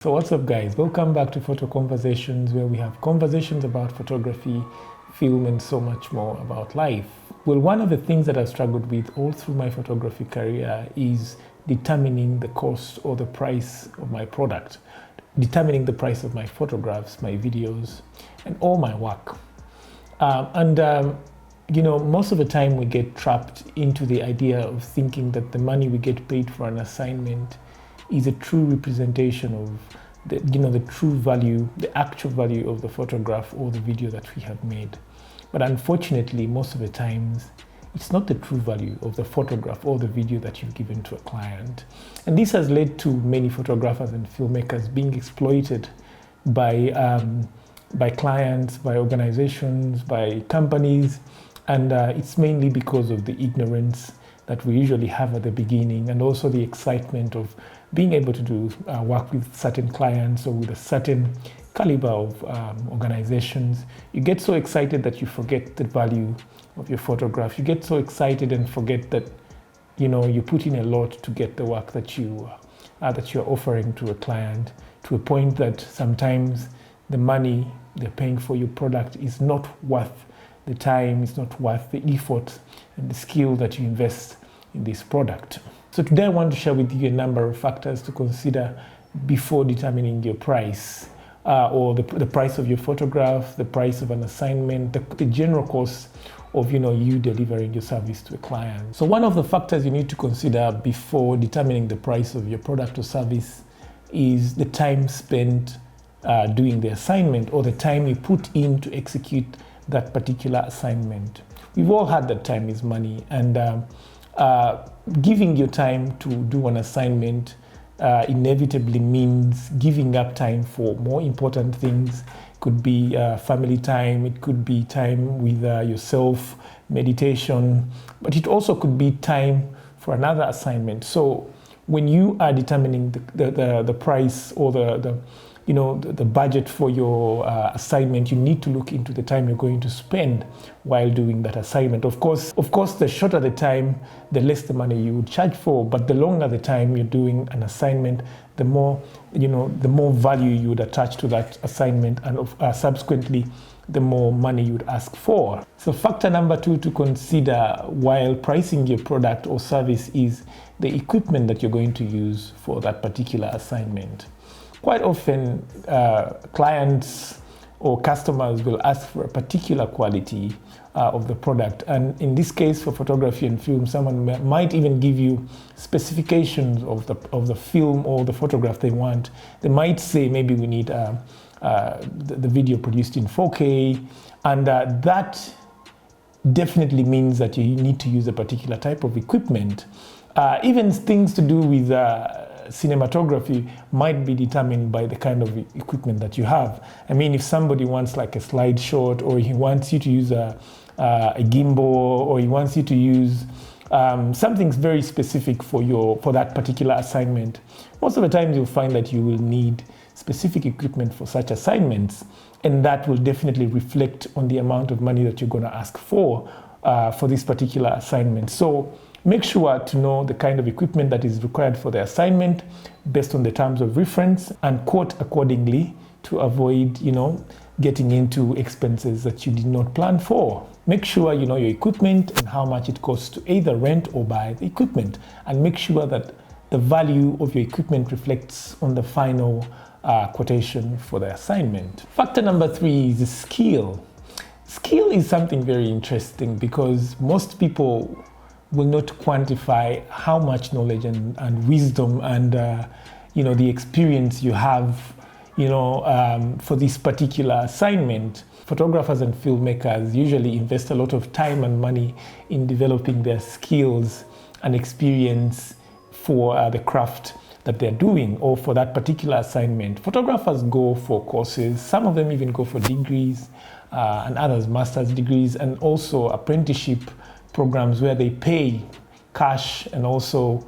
So what's up, guys? Welcome back to Photo Conversations, where we have conversations about photography, film, and so much more about life. Well, one of the things that I've struggled with all through my photography career is determining the cost or the price of my product, determining the price of my photographs, my videos, and all my work. Most of the time we get trapped into the idea of thinking that the money we get paid for an assignment is a true representation of the true value, the actual value of the photograph or the video that we have made. But unfortunately, most of the times, it's not the true value of the photograph or the video that you've given to a client. And this has led to many photographers and filmmakers being exploited by clients, by organizations, by companies. And it's mainly because of the ignorance that we usually have at the beginning, and also the excitement of being able to do work with certain clients or with a certain caliber of organizations. You get so excited that you forget the value of your photograph. You get so excited and forget that you put in a lot to get the work that you're offering to a client, to a point that sometimes the money they're paying for your product is not worth the time, it's not worth the effort and the skill that you invest in this product. So today I want to share with you a number of factors to consider before determining your price, or the price of your photograph, the price of an assignment, the general cost of you delivering your service to a client. So one of the factors you need to consider before determining the price of your product or service is the time spent doing the assignment, or the time you put in to execute that particular assignment. We've all had that time is money, and giving your time to do an assignment inevitably means giving up time for more important things. It could be family time, it could be time with yourself, meditation, but it also could be time for another assignment. So when you are determining the price or the budget for your assignment, you need to look into the time you're going to spend while doing that assignment. Of course, the shorter the time, the less the money you would charge for. But the longer the time you're doing an assignment, the more value you would attach to that assignment, and subsequently, the more money you would ask for. So factor number 2 to consider while pricing your product or service is the equipment that you're going to use for that particular assignment. Quite often, clients or customers will ask for a particular quality of the product. And in this case, for photography and film, someone might even give you specifications of the film or the photograph they want. They might say, maybe we need the video produced in 4K. And that definitely means that you need to use a particular type of equipment. Even things to do with cinematography might be determined by the kind of equipment that you have. I mean, if somebody wants like a slide shot, or he wants you to use a gimbal, or he wants you to use something very specific for that particular assignment, most of the time you'll find that you will need specific equipment for such assignments, and that will definitely reflect on the amount of money that you're going to ask for this particular assignment. So make sure to know the kind of equipment that is required for the assignment based on the terms of reference, and quote accordingly to avoid, getting into expenses that you did not plan for. Make sure you know your equipment and how much it costs to either rent or buy the equipment, and make sure that the value of your equipment reflects on the final quotation for the assignment. Factor number 3 is skill. Skill is something very interesting because most people will not quantify how much knowledge and wisdom and the experience you have for this particular assignment. Photographers and filmmakers usually invest a lot of time and money in developing their skills and experience for the craft that they're doing, or for that particular assignment. Photographers go for courses, some of them even go for degrees, and others master's degrees, and also apprenticeship programs where they pay cash and also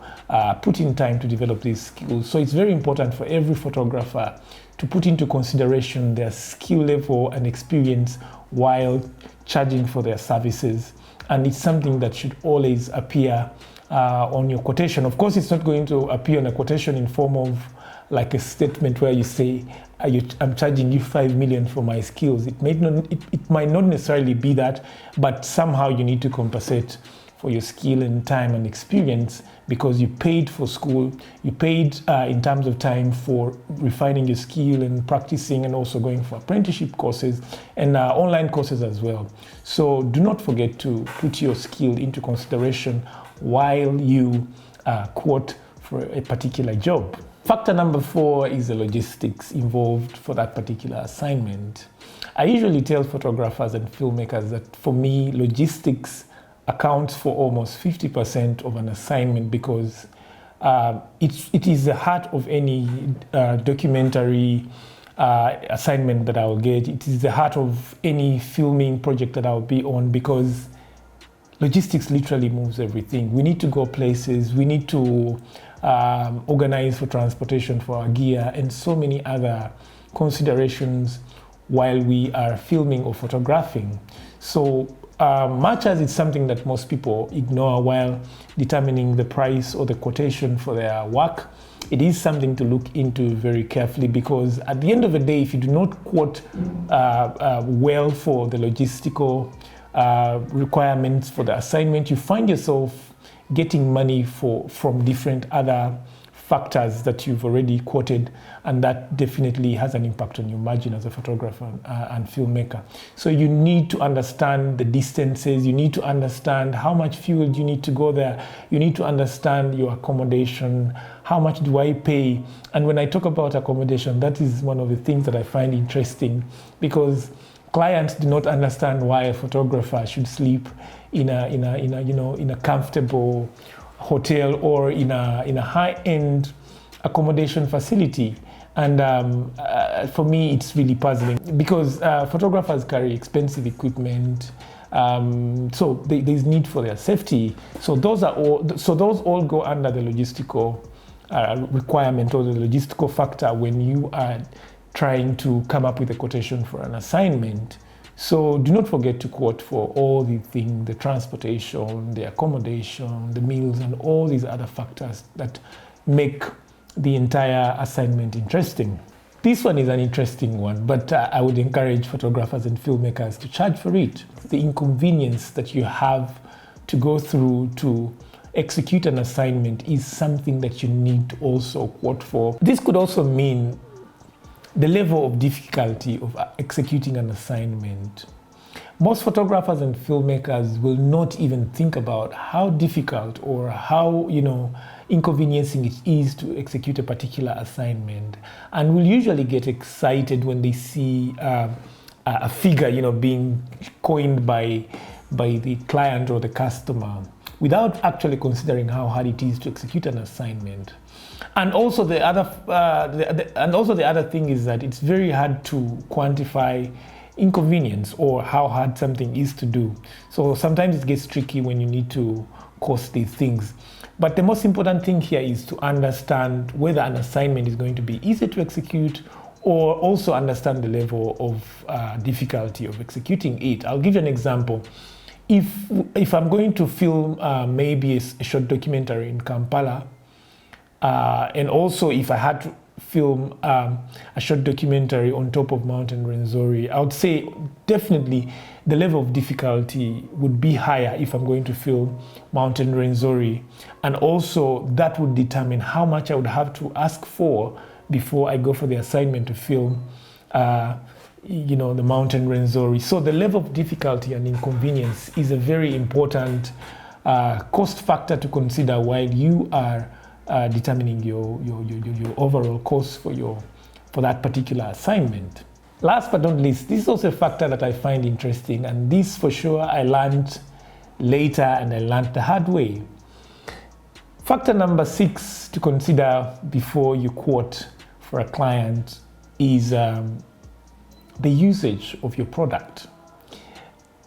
put in time to develop these skills. So it's very important for every photographer to put into consideration their skill level and experience while charging for their services. And it's something that should always appear on your quotation. Of course, it's not going to appear on a quotation in form of like a statement where you say, I'm charging you 5 million for my skills. It might not necessarily be that, but somehow you need to compensate for your skill and time and experience, because you paid for school, you paid in terms of time for refining your skill and practicing, and also going for apprenticeship courses and online courses as well. So do not forget to put your skill into consideration while you quote for a particular job. Factor number 4 is the logistics involved for that particular assignment. I usually tell photographers and filmmakers that for me, logistics accounts for almost 50% of an assignment, because it is the heart of any documentary assignment that I'll get. It is the heart of any filming project that I'll be on, because logistics literally moves everything. We need to go places, we need to organize for transportation for our gear, and so many other considerations while we are filming or photographing. So much as it's something that most people ignore while determining the price or the quotation for their work, it is something to look into very carefully, because at the end of the day, if you do not quote well for the logistical requirements for the assignment, you find yourself getting money from different other factors that you've already quoted, and that definitely has an impact on your margin as a photographer and filmmaker. So you need to understand the distances, you need to understand how much fuel you need to go there, you need to understand your accommodation, how much do I pay? And when I talk about accommodation, that is one of the things that I find interesting, because clients do not understand why a photographer should sleep in a comfortable hotel or in a high-end accommodation facility. And for me, it's really puzzling, because photographers carry expensive equipment, so there's need for their safety. So those all go under the logistical requirement or the logistical factor when you are trying to come up with a quotation for an assignment. So do not forget to quote for all the things, the transportation, the accommodation, the meals, and all these other factors that make the entire assignment interesting. This one is an interesting one, but I would encourage photographers and filmmakers to charge for it. The inconvenience that you have to go through to execute an assignment is something that you need to also quote for. This could also mean the level of difficulty of executing an assignment. Most photographers and filmmakers will not even think about how difficult or how inconveniencing it is to execute a particular assignment, and will usually get excited when they see a figure being coined by the client or the customer, without actually considering how hard it is to execute an assignment. And also the other thing is that it's very hard to quantify inconvenience or how hard something is to do. So sometimes it gets tricky when you need to cost these things. But the most important thing here is to understand whether an assignment is going to be easy to execute, or also understand the level of difficulty of executing it. I'll give you an example. If I'm going to film maybe a short documentary in Kampala, and also if I had to film a short documentary on top of Mountain Rwenzori, I would say definitely the level of difficulty would be higher if I'm going to film Mountain Rwenzori, and also that would determine how much I would have to ask for before I go for the assignment to film the Mountain Rwenzori. So the level of difficulty and inconvenience is a very important cost factor to consider while you are determining your overall cost for that particular assignment. Last but not least, this is also a factor that I find interesting, and this for sure I learned later, and I learned the hard way. Factor number 6 to consider before you quote for a client is the usage of your product.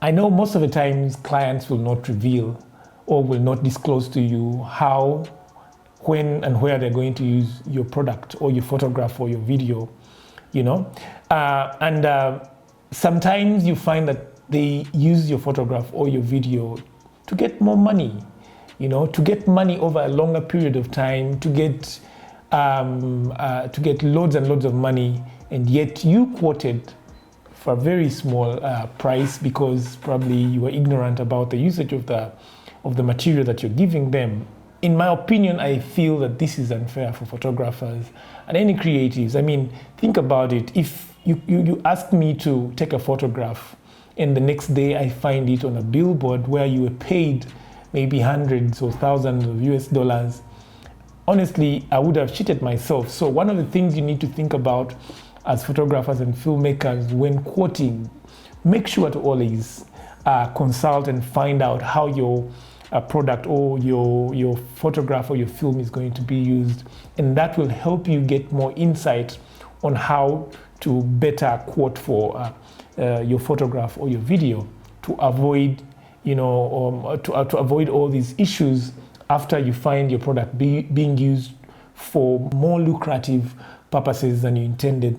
I know most of the times clients will not reveal or will not disclose to you how, when, and where they're going to use your product or your photograph or your video, and sometimes you find that they use your photograph or your video to get more money, to get money over a longer period of time, to get to get loads and loads of money, and yet you quoted for a very small price because probably you were ignorant about the usage of the material that you're giving them. In my opinion, I feel that this is unfair for photographers and any creatives. I mean, think about it. If you ask me to take a photograph and the next day I find it on a billboard where you were paid maybe hundreds or thousands of US dollars, honestly, I would have cheated myself. So one of the things you need to think about as photographers and filmmakers when quoting, make sure to always consult and find out how your product or your photograph or your film is going to be used, and that will help you get more insight on how to better quote for your photograph or your video to avoid to avoid all these issues after you find your product being used for more lucrative purposes than you intended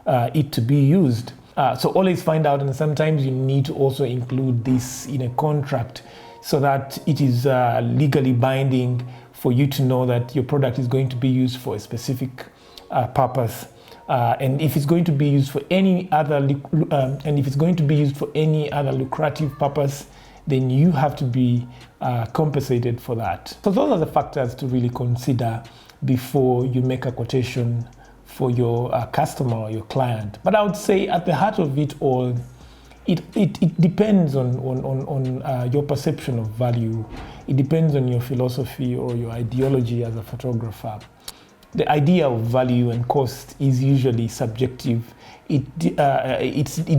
it to be used. So always find out, and sometimes you need to also include this in a contract so that it is legally binding for you to know that your product is going to be used for a specific purpose. And if it's going to be used for any other lucrative purpose, then you have to be compensated for that. So those are the factors to really consider before you make a quotation for your customer or your client. But I would say at the heart of it all, it depends on your perception of value. It depends on your philosophy or your ideology as a photographer. The idea of value and cost is usually subjective. It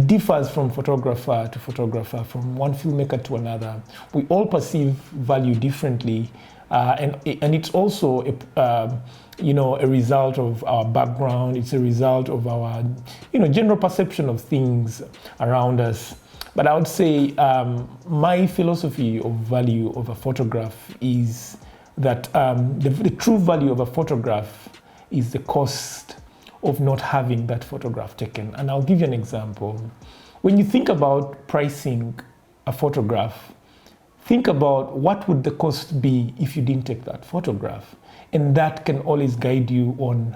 differs from photographer to photographer, from one filmmaker to another. We all perceive value differently, and it's also a result of our background. It's a result of our general perception of things around us. But I would say my philosophy of value of a photograph is that the true value of a photograph is the cost of not having that photograph taken. And I'll give you an example. When you think about pricing a photograph, think about what would the cost be if you didn't take that photograph. And that can always guide you on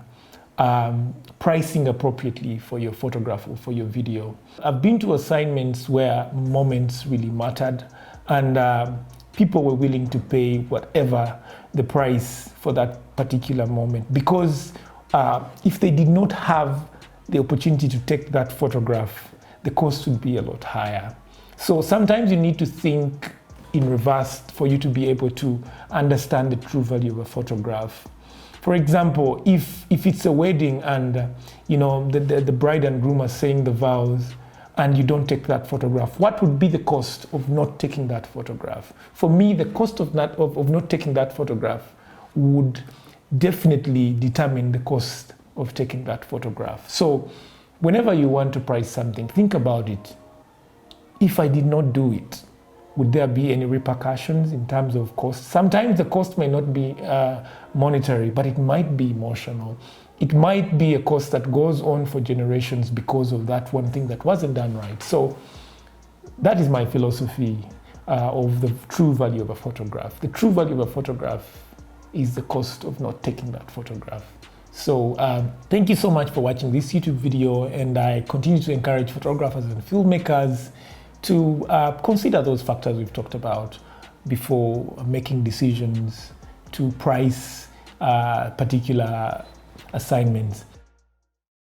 pricing appropriately for your photograph or for your video. I've been to assignments where moments really mattered, and people were willing to pay whatever the price for that particular moment, because if they did not have the opportunity to take that photograph, the cost would be a lot higher. So sometimes you need to think in reverse for you to be able to understand the true value of a photograph. For example, if it's a wedding and the bride and groom are saying the vows, and you don't take that photograph, what would be the cost of not taking that photograph? For me, the cost of not taking that photograph would definitely determine the cost of taking that photograph. So whenever you want to price something, think about it. If I did not do it, would there be any repercussions in terms of cost? Sometimes the cost may not be monetary, but it might be emotional. It might be a cost that goes on for generations because of that one thing that wasn't done right. So that is my philosophy of the true value of a photograph. The true value of a photograph is the cost of not taking that photograph. So thank you so much for watching this YouTube video, and I continue to encourage photographers and filmmakers to consider those factors we've talked about before making decisions to price particular assignments.